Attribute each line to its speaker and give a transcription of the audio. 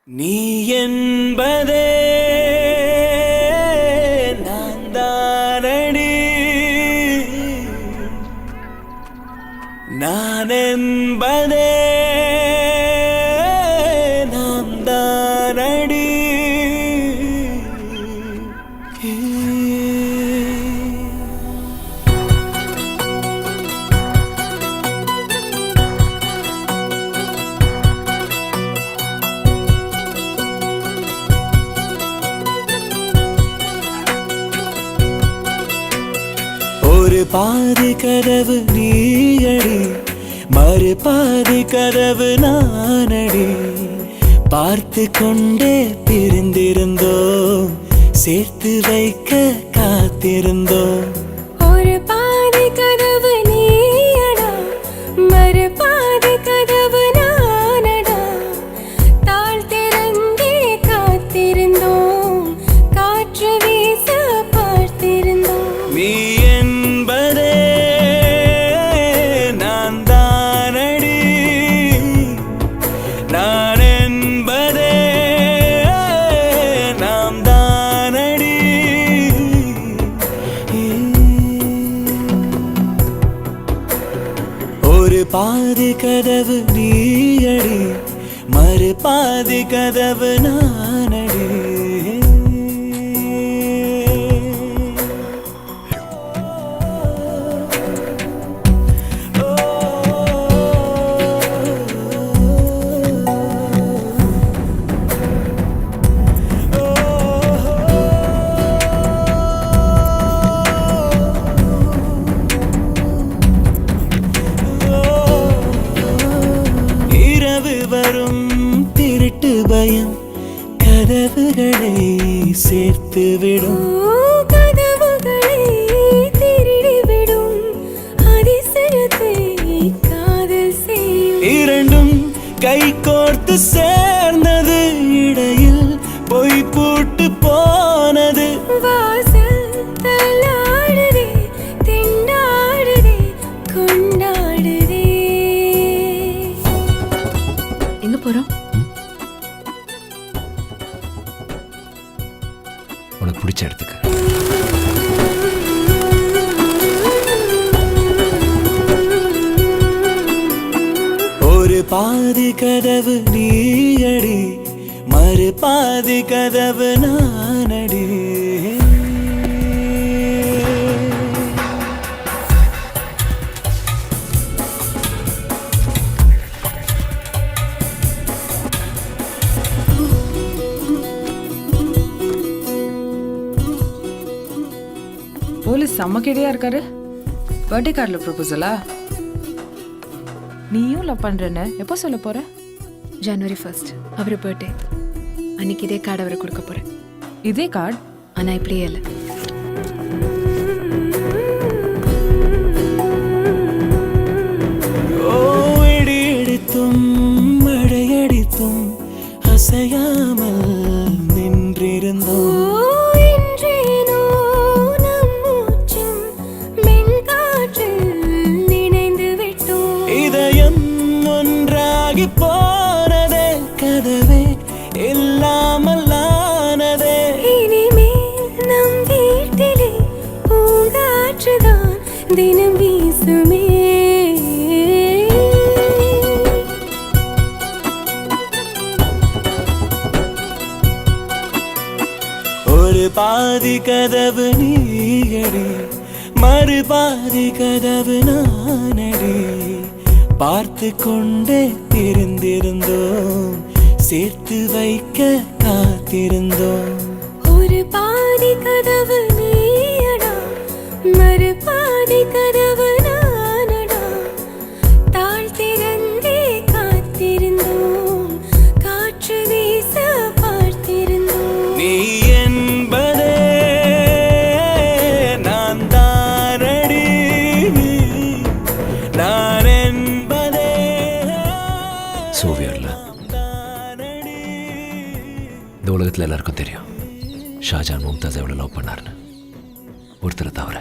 Speaker 1: நீ என்பதே நான் தானடி, நான் என்பதே நாம் தானடி. ஒரு பாதி கதவு நீயடி, மறு பாதி கதவு நானடி. பார்த்து கொண்டே பிரிந்திருந்தோம், சேர்த்து வைக்க காத்திருந்தோம்.
Speaker 2: ஒரு பாதி கதவு நீயடா, மறு பாதி கதவு நானடா. தாழ் திறந்தே காத்திருந்தோம், காற்று வீச பார்த்திருந்தோம்.
Speaker 1: நீ என்பதே நான் தானடி, நான் என்பதே நாம் தானடி. ஒரு பாதி கதவு நீயடி, மறு பாதி கதவு நானடி. வரும் திருட்டு பயம் கதவுகளை சேர்த்துவிடும்,
Speaker 2: கதவுகளை திருடிவிடும். அதிசயத்தை காதல் செய்யும்.
Speaker 1: இரண்டும் கை கோர்த்து சேர்ந்தது, இடையில் பொய் பூட்டு போனது.
Speaker 2: வாசல் தள்ளாடுதே, திண்டாடுதே, கொண்டாடுதே. எங்க போறோம்?
Speaker 3: உனக்கு பிடிச்ச இடத்துக்கு.
Speaker 1: ஒரு பாதி கதவு நீயடி, மறு பாதி கதவு நானடி.
Speaker 4: போலீஸ் செம்ம கேடியா இருக்காரு. பர்த்டே கார்டில் ப்ரொபோசலா? நீயும் லவ் பண்றேன்னு எப்போ சொல்ல போற?
Speaker 5: ஜனவரி 1 அவர் பர்த்டே அன்னைக்கு இதே கார்டு அவருக்கு கொடுக்க போறேன்.
Speaker 4: இதே கார்டு?
Speaker 5: ஆனா இப்படியே இல்லை.
Speaker 1: இடி அடித்தும் மழையடித்தும் அசையாமல் நின்றிருந்தோம். போனதே கதவே இல்லாமல் ஆனதே.
Speaker 2: இனிமேல் நம் வீட்டிலே பூங்காற்றுதான் தினம் வீசுமே.
Speaker 1: ஒரு பாதி கதவு நீயடி, மறு பாதி கதவு நானடி. பார்த்து கொண்டே பிரிந்திருந்தோம், சேர்த்து வைக்க காத்திருந்தோம்.
Speaker 2: ஒரு பாதி கதவு நீயடா, மறு பாதி கதவு நானடா. தாழ் திறந்தே காத்திருந்தோம், காற்று வீச பார்த்திருந்தோம்.
Speaker 1: நீ என்பதே நான் தானடி, நான்
Speaker 3: சோவியர்ல இந்த உலகத்தில் எல்லாருக்கும் தெரியும் ஷாஜான் மும்தாஸ் எவ்வளோ லவ் பண்ணார்னு, ஒருத்தரை தவிர.